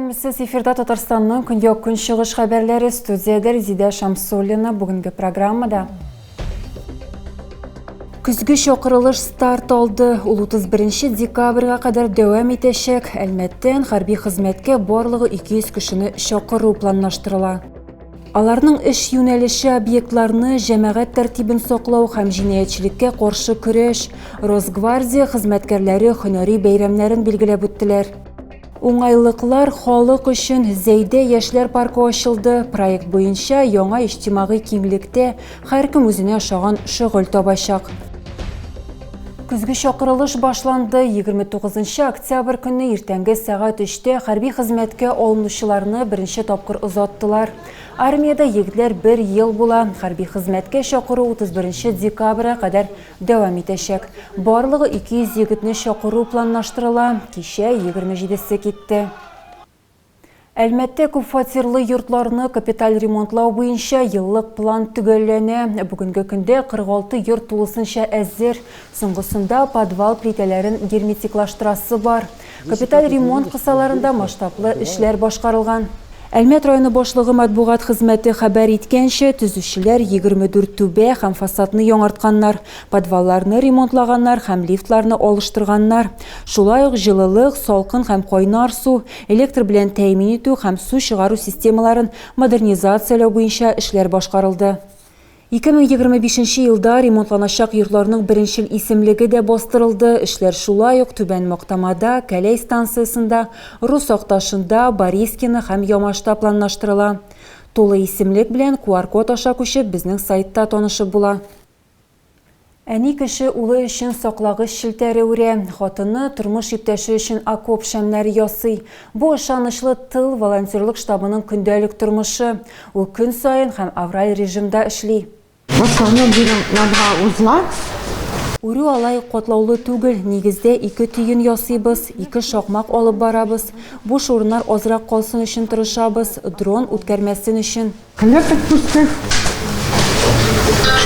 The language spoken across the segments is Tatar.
Сәлемсіз эфирда Татарстанның күндек күншығыш хабарлары студияда Резида Шамсуллина бүгінгі программада. Күзгі шоқырылыш старт алды. 31 декабрға қадар дәуам етешек. Әлмәттен харби қызметке барлығы 200 кішіні шоқыру планлаштырыла. Аларның эш юнәлеше объектларны җәмәгать тәртибен саклау һәм җинаятьчелеккә каршы көрәш Росгвардия хезмәткәрләре һөнәри бәйрәмнәрен билгеләп үттеләр. Уңайлыклар халык өчен Зәйдә яшьләр паркы ачылды. Проект буенча яңа иҗтимагый киңлектә һәркем үзенә ошаган шөгыль табачак. Күзгі шоқырылыш башланды. 29 октябрь күні иртәнге сағат 3-те хәрби хезмәткә алынучыларны беренче тапкыр озаттылар. Армияда егетләр 1 ел була. Хәрби хезмәткә чакыру 31 декабрга кадәр дәвам итәчәк. Барлыгы 200 егетне чакыру планлаштырыла. Кичә 27-се китте. Әлмәттә күп фатирлы йортларны капиталь ремонтлау буенча еллык план төгәлләнә. Бүгенге көндә 46 йорт тулысынча әзер. Соңгысында подвал плитәләрен герметиклаштырасы бар. Капиталь ремонт кысаларында масштаблы эшләр башкарылган. Әлмәт районы башлыгы матбугат хезмәте хәбәр иткәнчә, төзүчеләр 24 түбә һәм фасадны яңартканнар, подвалларны ремонтлаганнар һәм лифтларны алыштырганнар. Шулай ук җылылык, салкын һәм кайнар су, электр белән тәэмин итү һәм су чыгару системаларын модернизацияләү буенча эшләр башкарылды. 2025 елда ремонтланачак йортларның беренчел исемлеге дә бастырылды. Эшләр шулай ук Түбән Мактамада, Кәләй станциясында, Рус Акташында, Борискина һәм Ямашта планлаштырыла. Тулы исемлек белән QR-код аша күчеп безнең сайтта танышып була. Әни кеше улы өчен саклагыч шелтәре үрә, хатыны тормыш иптәше өчен окоп шәмнәре ясый. Бу ышанычлы тыл волонтерлык штабының көндәлек тормышы. Ул көн сайын һәм авраль режимда эшли. В основном берем на 2 узла. Үрү алай катлаулы түгел, нигездә 2 түйін ясыйбыз, 2 шакмак алып барабыз. Буш урыннар азрак калсын өчен тырышабыз, дрон үткәрмәсен өчен. Клеток пустых,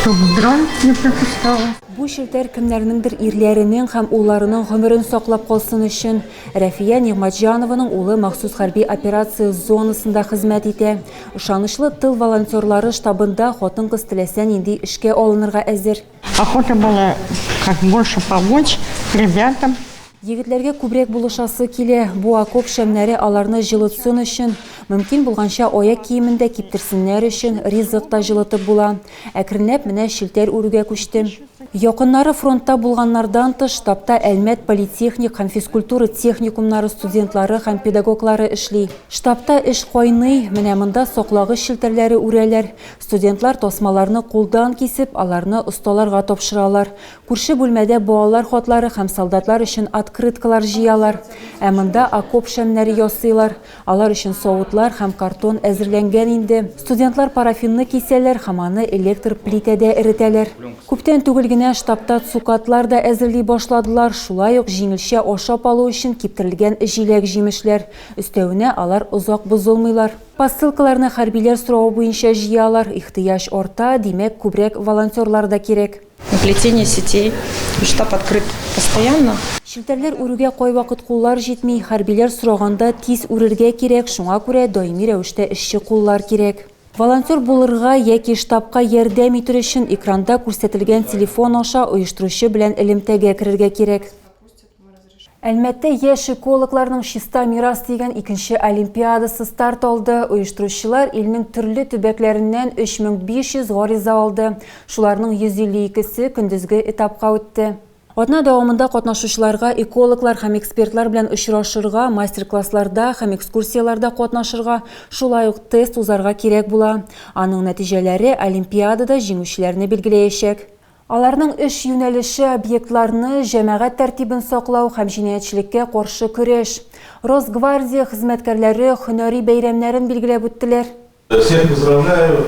чтобы дрон не пропускал. Бу шелтәр кемнәрнеңдер ирләренең һәм улларының гомерен саклап калсын өчен. Рафия Нигъмәтҗанованың улы махсус хәрби операция зонасында хезмәт итә. Ышанычлы тыл волонтерлары штабында хатын-кыз теләсә нинди эшкә алынырга әзер. Охота была как больше помочь ребятам. Егетләргә күбрәк булышасы килә. Бу окоп шәмнәре аларны җылытсын өчен, мөмкин булганча аяк киемендә киптерсеннәр өчен ризык та җылытып була. Әкренләп менә шелтәр үрүгә күчтем. Якыннары фронтта булганнардан тыш штабта Әлмәт политехник һәм физкультура техникумнары студентлары һәм педагоглары эшли. Штабта эш кайный, менә монда саклагыч шелтәрләре үрәләр. Студентлар тасмаларны кулдан кисеп, аларны осталарга тапшыралар. Күрше бүлмәдә балалар хатлары һәм солдатлар өчен открыткалар җыялар. Ә монда окоп шәмнәре ясыйлар. Алар өчен савытлар һәм картон әзерләнгән инде. Студентлар парафинны кисәләр һәм аны электр плитәдә эретәләр. Күптән түгел генә штабта цукатлар да әзерли башладылар. Шулай ук җиңелчә ашап алу өчен киптерелгән җиләк җимешләр. Өстәвенә алар озак бозылмыйлар. Посылкаларны хәрбиләр сорау буенча җыялар. Ихтыяҗ арта, димәк күбрәк волонтерлар да кирәк. Плетение сетей. Штаб открыт постоянно. Шелтәрләр үрүгә кайвакыт куллар җитми, хәрбиләр сораганда тиз үрергә кирәк, шуңа күрә даими рәвештә эшче куллар кирәк. Волонтер булырга яки штабка ярдәм итер өчен экранда күрсәтелгән телефон аша оештыручы белән элемтәгә керергә кирәк. Әлмәттә яшь экологларның чиста мирас дигән 2нче олимпиадасы старт алды. Оештыручылар илнең төрле төбәкләреннән 3500 гариза алды. Шуларның 152-се көндезге этапка үтте. Атна дәвамында катнашучыларга экологлар һәм экспертлар белән очрашырга, мастер-классларда һәм экскурсияларда катнашырга, шулай ук тест узарга кирәк була. Аның нәтиҗәләре олимпиадада җиңүчеләрне билгеләячәк. Аларның эш юнәлеше объектларны җәмәгать тәртибен саклау һәм җинаятьчелеккә каршы көрәш. Росгвардия хезмәткәрләре һөнәри бәйрәмнәрен билгеләп үттеләр. Всех поздравляю.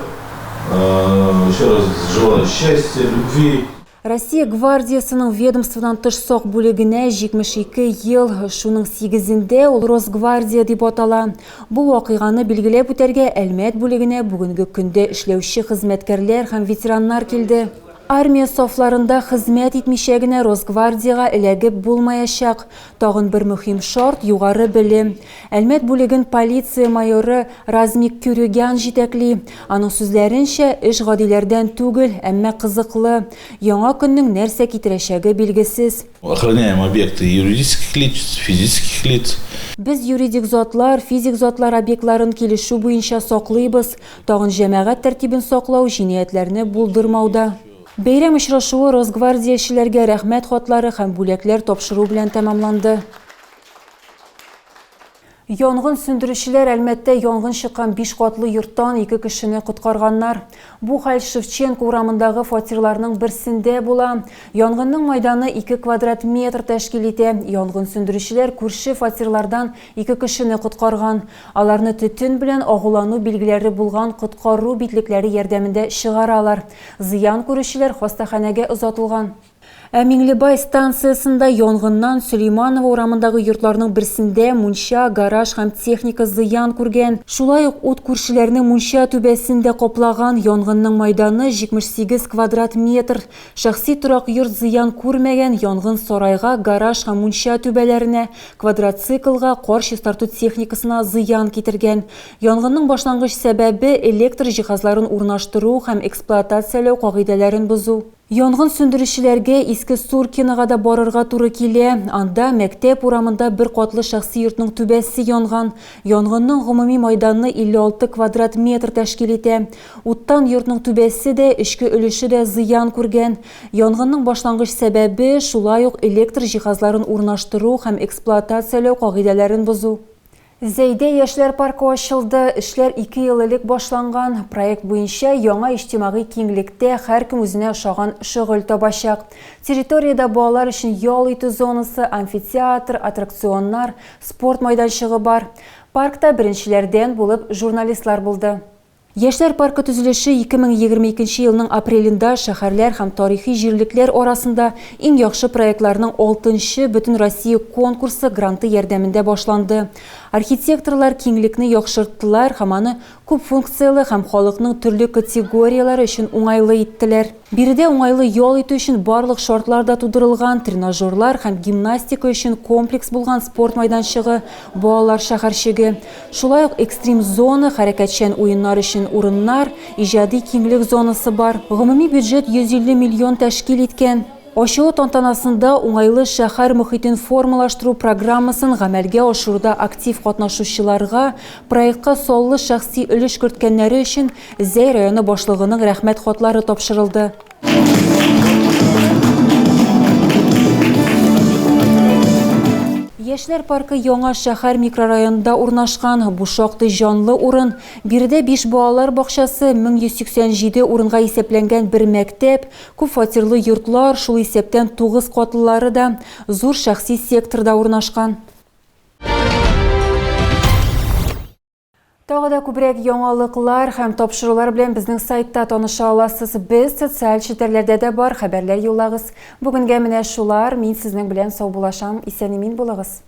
Еще раз желаю счастья, любви. Россия гвардиясының ведомстводан тыш сак бүлегенә 72 ел, шуның 8-ендә ул Росгвардия дип атала. Бу вакыйганы билгеләп үтәргә Әлмәт бүлегенә бүгенге көндә эшләүче хезмәткәрләр һәм ветераннар килде. Armiya saflarında xizmet etmişegine Rosgvardiyaga ilagib bulmayacak. Tağın bir mühim şart yugarı bilim. Elmet buligin polisiya mayoru Razmik Kürügan jitekli. Anın sözlerince iş gadilerden tugul, emme kızıklı. Яңа günün nerse kitireşegi bilgisiz. Охраняем объекты юридических лиц, физических лиц. Biz yuridik zotlar, fizik zotlar obyektların kilişu boyunca soqlaybız. Tağın cemaat tertibin soqlaw jinayetlerini buldurmauda. Beyram işraşuı Rosgvardiyachilarga rahmat xotlari ham bo'laklar topshıruv bilan tamamlandı. Yong'in söndürüşçüler elbette yong'in chiqqan 5 qatlı yurtdan 2 kishini qutqarganlar. Bu hal Shevchenko uramındagi fatirlarning birisinde bo'la. Yong'inning maydoni 2 kvadrat metr tashkil etadi. Yong'in söndürüşçüler ko'rshi fatirlardan 2 kishini qutqargan. Alarni tütün bilan og'ulanu belgilari bo'lgan qutqaruv bitliklari yordamida chiqaralar. Ziyon ko'ruvchilar xastaxonaga uzatilgan. Minglibay stansiyasında yong'indan Süleymanova uramındagi yurtlarning birisinde muncha, garaj ham texnika ziyon ko'rgan. Shulay o't ko'rshilarni muncha tubasida qoplagan. Yong'inning maydoni 78 kvadrat metr. Shaxsiy turoq yurt ziyon ko'rmagan. Yong'in saroyga, garaj ham muncha tubalarini, kvadrotsiklga, qarshi tortuv texnikasına ziyon keltirgan. Yong'inning boshlang'ich sababi elektr jihozlarini o'rnashtiruv ham ekspluatatsiyalash qoidalarini buzuv. Yong'in söndürüşçülerge eski Surkinagada borarga to'g'ri keldi. Anda maktab uramında bir qatlı shaxsiy yurtning tubasi yongan. Yong'inning umumiy maydoni 56 kvadrat metr tashkil etadi. O'tdan yurtning tubasi de ishki ulushi de ziyon ko'rgan. Yong'inning boshlang'ich sababi shulay elektr jihozlarini o'rnashtiruv ham ekspluatatsiyalash qoidalarini buzuv. Zeyde Yaşlar Parkı açıldı. İşler 2 yıllık başlangan. Proyekt boyunca yanga ijtimoiy kenglikte her kim özüne oşağan şıgıl tabaşaq. Territoriyada bolalar için yol iti zonası, amfiteatr, atraksiyonlar, sport maydançığı var. Parkta birinçilerden bulup jurnalistler buldu. Yaşlar Parkı tüzülüşü 2022 yılının aprelinde şehirler hem tarihi jirlikler arasında en yaxşı proyektlarının 6-şı bütün Rossiya konkursu grantı yardımında başlandı. Arxitektorlar kenglikni yaxşırttılar, hamani ko'p funksiyalı hem xalqning türlü kategoriyaları için oңайлы ettiler. Biride oңайлы yol eti için barlıq şartlarda tudurulgan trenajörlar hem gimnastika için kompleks bulgan sport maydançığı, bolalar şaharşığı. Şulay ekstrem zona, hareketçen oyunlar için urunlar, ijadi kenglik zonası var. Gümumi büdjet 150 milyon teşkil etken. Açığı tantanasında oңайлы şəhər mühitin formalaştırу programmasını ғәмәлгә ашыруда aktiv qatnaşучыларга, проектка соллы şəxsi өлеш керткәннәре өчен Зәй районы башлыгының рәхмәт хатлары тапшырылды. Yaşlar Parkı Яңа шәһәр микрорайонында урнашкан. Bu шактый жанлы урын. Бирде 5 балалар бакчасы, 1187 урынга исәпләнгән bir мәктәп, күп фатирлы йортлар, шул исәптән 9 катлылары да зур шәхси секторда урнашкан. Тағы да күбрәк яңалыклар һәм тапшырулар белән безнең сайтта таныша аласыз. Без социаль челтәрләрдә дә бар, хәбәрләр юллагыз. Бүгенгә менә шулар. Мин сезнең белән сау булашам. Исән-имин булыгыз.